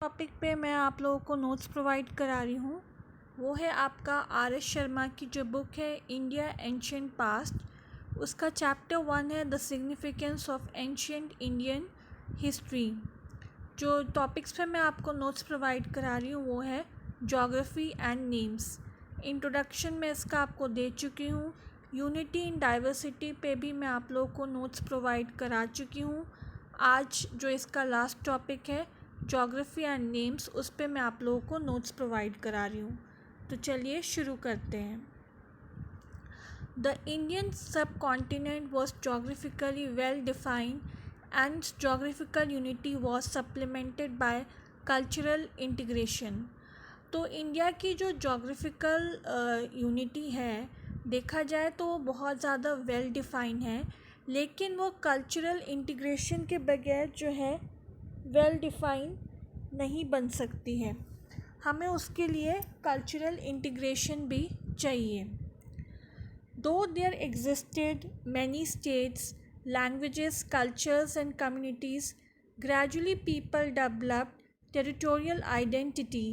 Topic पे मैं आप लोगों को नोट्स प्रोवाइड करा रही हूँ। वो है आपका आर एस शर्मा की जो बुक है इंडिया एंशिएंट पास्ट। उसका चैप्टर 1 है the significance of ancient Indian history. जो टॉपिक्स पे मैं आपको नोट्स प्रोवाइड करा रही हूँ वो है ज्योग्राफी एंड नेम्स। इंट्रोडक्शन में इसका आपको दे चुकी हूँ। यूनिटी इन डाइवर्सिटी पे भी मैं आप लोगों को नोट्स प्रोवाइड करा चुकी हूँ। आज जो इसका लास्ट टॉपिक है ज्योग्राफी एंड नेम्स, उस पे मैं आप लोगों को नोट्स प्रोवाइड करा रही हूँ। तो चलिए शुरू करते हैं। The Indian subcontinent was geographically well defined and geographical unity was supplemented by cultural integration. तो इंडिया की जो जोग्राफिकल यूनिटी है, देखा जाए तो वो बहुत ज़्यादा वेल डिफाइन है, लेकिन वो कल्चरल इंटीग्रेशन के बगैर जो है वेल डिफाइन नहीं बन सकती है। हमें उसके लिए कल्चरल इंटीग्रेशन भी चाहिए। Though there existed many states, languages, cultures and communities, gradually people developed territorial identity.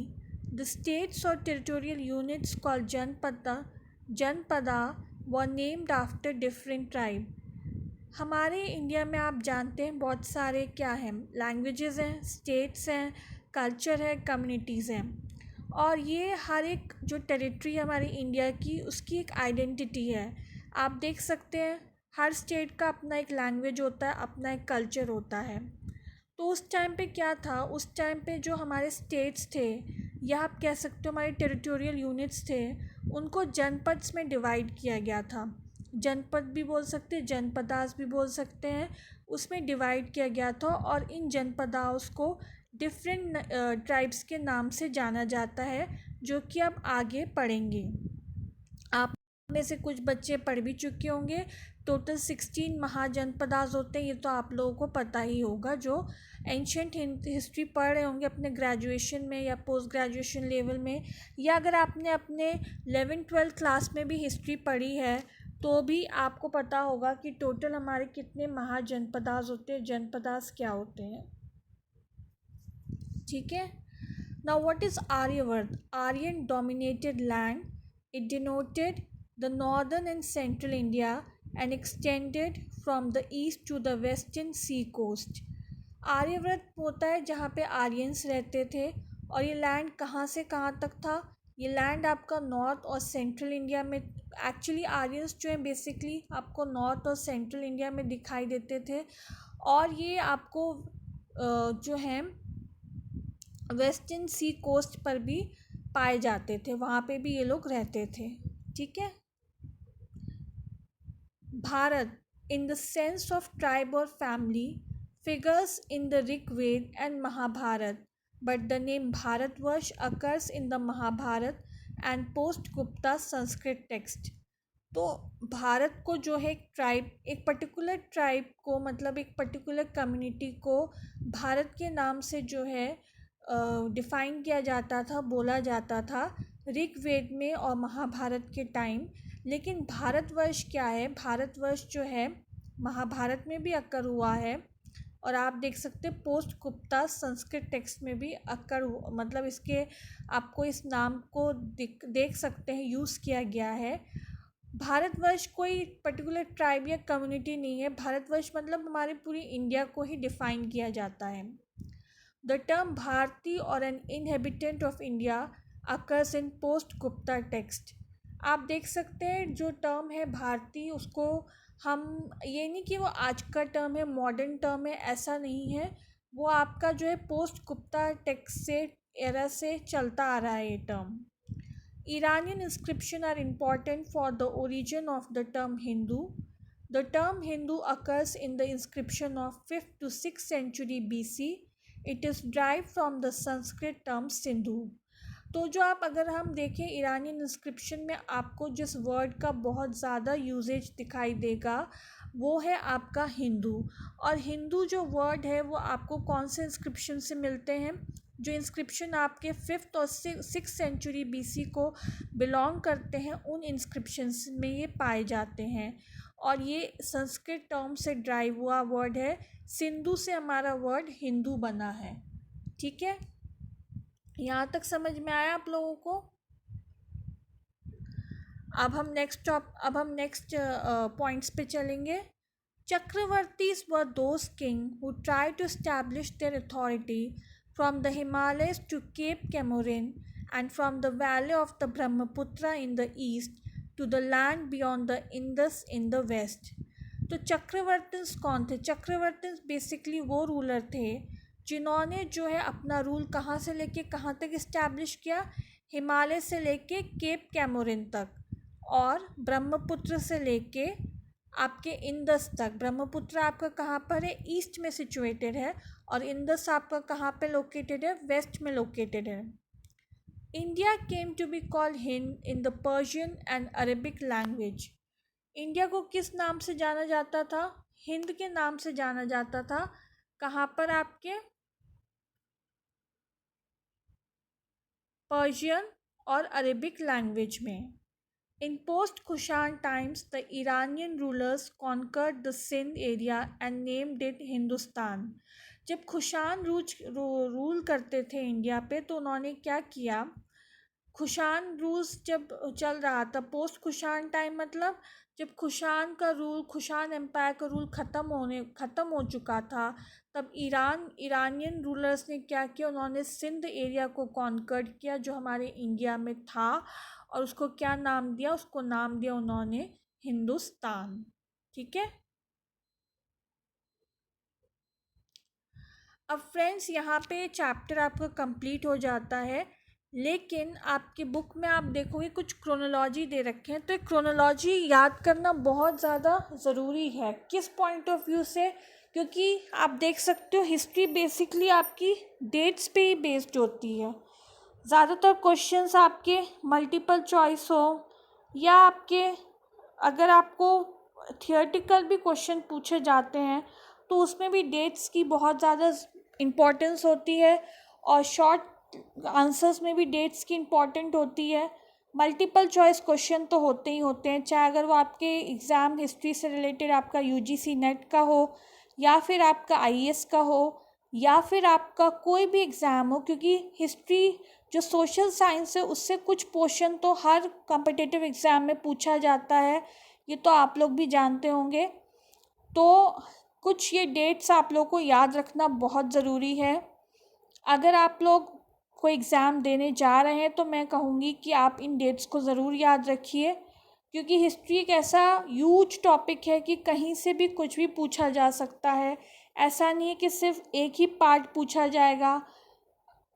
The states or territorial units called Janpada were named after different tribes. हमारे इंडिया में आप जानते हैं बहुत सारे क्या हैं, लैंग्वेजेस हैं, स्टेट्स हैं, कल्चर है, कम्युनिटीज़ हैं। और ये हर एक जो टेरिटरी है हमारी इंडिया की, उसकी एक आइडेंटिटी है। आप देख सकते हैं हर स्टेट का अपना एक लैंग्वेज होता है, अपना एक कल्चर होता है। तो उस टाइम पे क्या था, उस टाइम पे जो हमारे स्टेट्स थे या आप कह सकते हो हमारे टेरिटोरियल यूनिट्स थे, उनको जनपद्स में डिवाइड किया गया था। जनपद भी बोल सकते हैं, जनपदास भी बोल सकते हैं। उसमें डिवाइड किया गया था और इन जनपदाओं को डिफरेंट ट्राइब्स के नाम से जाना जाता है, जो कि आप आगे पढ़ेंगे। आप में से कुछ बच्चे पढ़ भी चुके होंगे। टोटल 16 महाजनपदास होते हैं, ये तो आप लोगों को पता ही होगा। जो एंशिएंट हिस्ट्री पढ़ रहे होंगे अपने ग्रेजुएशन में या पोस्ट ग्रेजुएशन लेवल में, या अगर आपने अपने 11-12 क्लास में भी हिस्ट्री पढ़ी है तो भी आपको पता होगा कि टोटल हमारे कितने महाजनपदास होते हैं, जनपदास क्या होते हैं। ठीक है। Now what is Aryavarta? Aryan dominated land. It denoted the northern and central India and extended from the east to the western sea coast. Aryavarta होता है जहाँ पे आर्यंस रहते थे। और ये लैंड कहाँ से कहाँ तक था? ये लैंड आपका नॉर्थ और सेंट्रल इंडिया में, एक्चुअली आर्यंस जो है बेसिकली आपको नॉर्थ और सेंट्रल इंडिया में दिखाई देते थे, और ये आपको जो है वेस्टर्न सी कोस्ट पर भी पाए जाते थे, वहाँ पे भी ये लोग रहते थे। ठीक है। Bharat, in the sense of tribe or family, figures in the Rig Veda and Mahabharata, but the name Bharatvarsh occurs in the Mahabharata and post-Gupta Sanskrit text. तो भारत को जो है एक ट्राइब, एक पर्टिकुलर ट्राइब को, मतलब एक पर्टिकुलर कम्युनिटी को भारत के नाम से जो है डिफ़ाइन किया जाता था, बोला जाता था ऋग्वेद में और महाभारत के टाइम। लेकिन भारतवर्ष क्या है? भारतवर्ष जो है महाभारत में भी अक्कर हुआ है, और आप देख सकते हैं पोस्ट गुप्ता संस्कृत टेक्स्ट में भी अक्कर, मतलब इसके आपको इस नाम को देख सकते हैं यूज़ किया गया है। भारतवर्ष कोई पर्टिकुलर ट्राइब या कम्युनिटी नहीं है। भारतवर्ष मतलब हमारे पूरी इंडिया को ही डिफ़ाइन किया जाता है। The term Bharati or an inhabitant of India occurs in post Gupta text. आप देख सकते हैं जो टर्म है भारती, उसको हम, ये नहीं कि वो आज का टर्म है, मॉडर्न टर्म है, ऐसा नहीं है। वो आपका जो है पोस्ट गुप्ता टेक्स्ट से एरा से चलता आ रहा है ये term. Iranian inscriptions are important for the origin of the term Hindu. The term Hindu occurs in the inscription of 5th to 6th century BC. It is derived from the Sanskrit term Sindhu. तो जो आप अगर हम देखें Iranian inscription में आपको जिस word का बहुत ज़्यादा यूजेज दिखाई देगा वो है आपका हिंदू। और हिंदू जो वर्ड है वो आपको कौन से इंस्क्रिप्शन से मिलते हैं? जो इंस्क्रिप्शन आपके 5th और 6th सेंचुरी बीसी को बिलोंग करते हैं, उन इंस्क्रिप्शंस में ये पाए जाते हैं। और ये संस्कृत टर्म से ड्राइव हुआ वर्ड है। सिंधु से हमारा वर्ड हिंदू बना है। ठीक है। यहाँ तक समझ में आया आप लोगों को? अब हम नेक्स्ट पॉइंट्स पे चलेंगे. Chakravartis were those kings who tried to establish their authority from the Himalayas to Cape Comorin and from the valley of the Brahmaputra in the east to the land beyond the Indus in the west. तो चक्रवर्तीस कौन थे? चक्रवर्तीस basically वो ruler थे जिन्होंने जो है अपना rule कहाँ से लेके कहाँ तक इस्टेब्लिश किया? हिमालय से लेके केप कैमोरिन तक और ब्रह्मपुत्र से लेके आपके इंदस तक. ब्रह्मपुत्र आपका कहाँ पर है? ईस्ट में सिचुएटेड है. और इंदस आपका कहाँ पे लोकेटेड है? वेस्ट में लोकेटेड है. India came to be called Hind in the Persian and Arabic language. India को किस नाम से जाना जाता था? हिंद के नाम से जाना जाता था. कहाँ पर? आपके पर्शियन और अरेबिक लैंग्वेज में. In post-Kushan times, the Iranian rulers conquered the Sindh area and named it Hindustan. जब खुशान रूल करते थे इंडिया पे तो उन्होंने क्या किया? खुशान रूल्स जब चल रहा था, पोस्ट खुशान टाइम मतलब जब खुशान एम्पायर का रूल ख़त्म हो चुका था, तब इरानियन रूलर्स ने क्या किया? उन्होंने सिंध एरिया को कॉन्कर्ड किया जो हमारे इंडिया में था और उसको क्या नाम दिया? उसको नाम दिया उन्होंने हिंदुस्तान. ठीक है. अब फ्रेंड्स यहाँ पे चैप्टर आपका कंप्लीट हो जाता है, लेकिन आपकी बुक में आप देखोगे कुछ क्रोनोलॉजी दे रखे हैं. तो क्रोनोलॉजी याद करना बहुत ज़्यादा ज़रूरी है. किस पॉइंट ऑफ व्यू से? क्योंकि आप देख सकते हो हिस्ट्री बेसिकली आपकी डेट्स पे ही बेस्ड होती है. ज़्यादातर क्वेश्चंस आपके मल्टीपल चॉइस हो या आपके अगर आपको थियोरेटिकल भी क्वेश्चन पूछे जाते हैं तो उसमें भी डेट्स की बहुत ज़्यादा इम्पोर्टेंस होती है और शॉर्ट आंसर्स में भी डेट्स की इम्पोर्टेंट होती है. मल्टीपल चॉइस क्वेश्चन तो होते ही होते हैं, चाहे अगर वो आपके एग्ज़ाम हिस्ट्री से रिलेटेड आपका यूजीसी नेट का हो या फिर आपका आईएएस का हो या फिर आपका कोई भी एग्ज़ाम हो, क्योंकि हिस्ट्री जो सोशल साइंस है उससे कुछ पोर्शन तो हर कॉम्पिटिटिव एग्ज़ाम में पूछा जाता है. ये तो आप लोग भी जानते होंगे. तो कुछ ये डेट्स आप लोग को याद रखना बहुत ज़रूरी है. अगर आप लोग कोई एग्ज़ाम देने जा रहे हैं तो मैं कहूँगी कि आप इन डेट्स को ज़रूर याद रखिए, क्योंकि हिस्ट्री एक ऐसा ह्यूज टॉपिक है कि कहीं से भी कुछ भी पूछा जा सकता है. ऐसा नहीं है कि सिर्फ एक ही पार्ट पूछा जाएगा,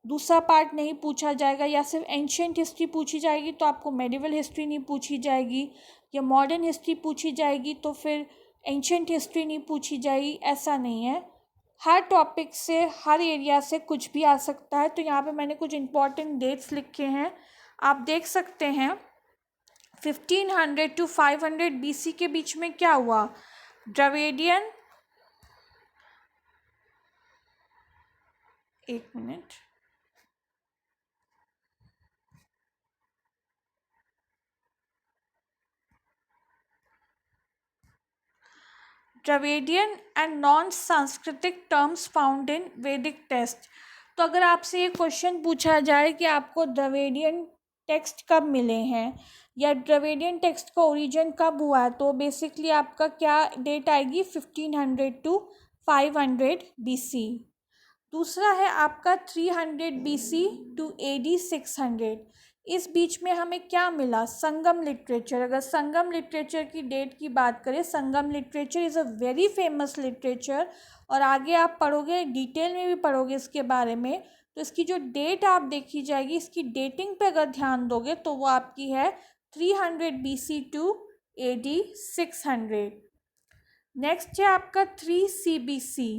दूसरा पार्ट नहीं पूछा जाएगा, या सिर्फ एंशिएंट हिस्ट्री पूछी जाएगी तो आपको मेडिवल हिस्ट्री नहीं पूछी जाएगी, या मॉडर्न हिस्ट्री पूछी जाएगी तो फिर एंशिएंट हिस्ट्री नहीं पूछी जाएगी. ऐसा नहीं है. हर टॉपिक से हर एरिया से कुछ भी आ सकता है. तो यहाँ पे मैंने कुछ इम्पॉर्टेंट डेट्स लिखे हैं, आप देख सकते हैं. 1500 to 500 BC के बीच में क्या हुआ? द्रविडियन, एक मिनट, द्रविडियन एंड नॉन सांस्कृतिक टर्म्स फाउंड इन वैदिक टेक्स्ट. तो अगर आपसे ये क्वेश्चन पूछा जाए कि आपको द्रविडियन टेक्स्ट कब मिले हैं या द्रविडियन टेक्स्ट का ओरिजिन कब हुआ है, तो बेसिकली आपका क्या डेट आएगी? 1500 to 500 BC. दूसरा है आपका 300 BC to AD 600. इस बीच में हमें क्या मिला? संगम लिटरेचर. अगर संगम लिटरेचर की डेट की बात करें, Sangam literature is a very famous literature और आगे आप पढ़ोगे, डिटेल में भी पढ़ोगे इसके बारे में, तो इसकी जो डेट आप देखी जाएगी, इसकी डेटिंग पे अगर ध्यान दोगे तो वो आपकी है 300 BC to AD 600. नेक्स्ट है आपका 3 CBC.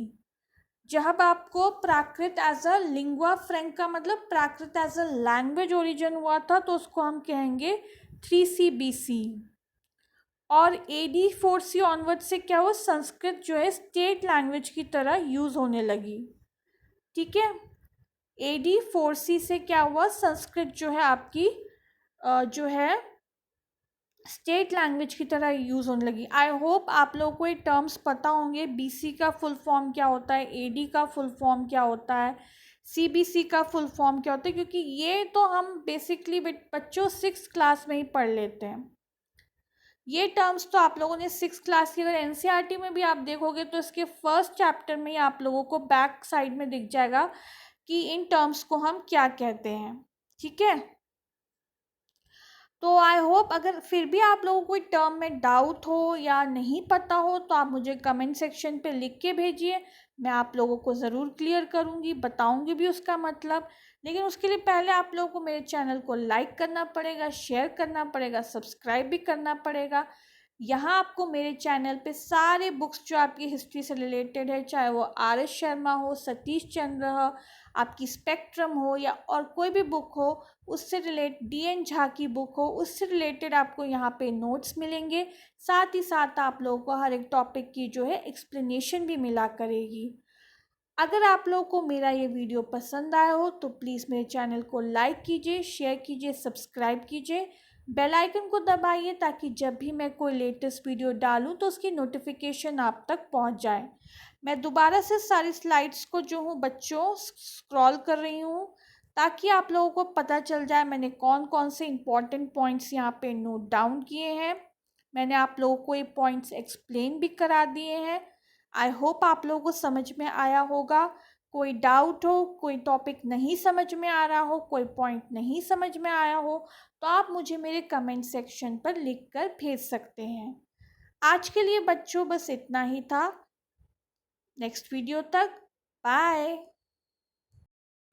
जब आपको प्राकृत एज अ लिंगुआ फ्रैंका मतलब प्राकृत एज अ लैंग्वेज ओरिजिन हुआ था तो उसको हम कहेंगे 3 CBC. और AD 4C ऑनवर्ड से क्या हुआ? संस्कृत जो है स्टेट लैंग्वेज की तरह यूज़ होने लगी. ठीक है. AD 4C से क्या हुआ? संस्कृत जो है आपकी जो है स्टेट लैंग्वेज की तरह यूज़ होने लगी. आई होप आप लोगों को ये टर्म्स पता होंगे. BC का फुल फॉर्म क्या होता है, AD का फुल फॉर्म क्या होता है, CBC का फुल फॉर्म क्या होता है, क्योंकि ये तो हम बेसिकली बच्चों 6th क्लास में ही पढ़ लेते हैं। ये टर्म्स तो आप लोगों ने 6th क्लास की, अगर एनसीईआरटी में भी आप देखोगे तो इसके फर्स्ट चैप्टर में ही आप लोगों को बैक साइड में दिख जाएगा कि इन टर्म्स को हम क्या कहते हैं। ठीक है, तो आई होप अगर फिर भी आप लोगों को कोई टर्म में डाउट हो या नहीं पता हो तो आप मुझे कमेंट सेक्शन पे लिख के भेजिए, मैं आप लोगों को ज़रूर क्लियर करूँगी, बताऊँगी भी उसका मतलब। लेकिन उसके लिए पहले आप लोगों को मेरे चैनल को लाइक करना पड़ेगा, शेयर करना पड़ेगा, सब्सक्राइब भी करना पड़ेगा। यहाँ आपको मेरे चैनल पे सारे बुक्स जो आपकी हिस्ट्री से रिलेटेड है, चाहे वो RS शर्मा हो, सतीश चंद्र हो, आपकी स्पेक्ट्रम हो या और कोई भी बुक हो, उससे DN झा की बुक हो, उससे रिलेटेड आपको यहाँ पे नोट्स मिलेंगे। साथ ही साथ आप लोगों को हर एक टॉपिक की जो है एक्सप्लेनेशन भी मिला करेगी। अगर आप लोगों को मेरा ये वीडियो पसंद आया हो तो प्लीज़ मेरे चैनल को लाइक कीजिए, शेयर कीजिए, सब्सक्राइब कीजिए, बेल आइकन को दबाइए ताकि जब भी मैं कोई लेटेस्ट वीडियो डालूं तो उसकी नोटिफिकेशन आप तक पहुंच जाए। मैं दोबारा से सारी स्लाइड्स को जो हूँ बच्चों स्क्रॉल कर रही हूँ ताकि आप लोगों को पता चल जाए मैंने कौन कौन से इम्पोर्टेंट पॉइंट्स यहाँ पे नोट डाउन किए हैं। मैंने आप लोगों को ये पॉइंट्स एक्सप्लेन भी करा दिए हैं। आई होप आप लोगों को समझ में आया होगा। कोई डाउट हो, कोई टॉपिक नहीं समझ में आ रहा हो, कोई पॉइंट नहीं समझ में आया हो तो आप मुझे मेरे कमेंट सेक्शन पर लिख कर भेज सकते हैं। आज के लिए बच्चों बस इतना ही था। नेक्स्ट वीडियो तक बाय।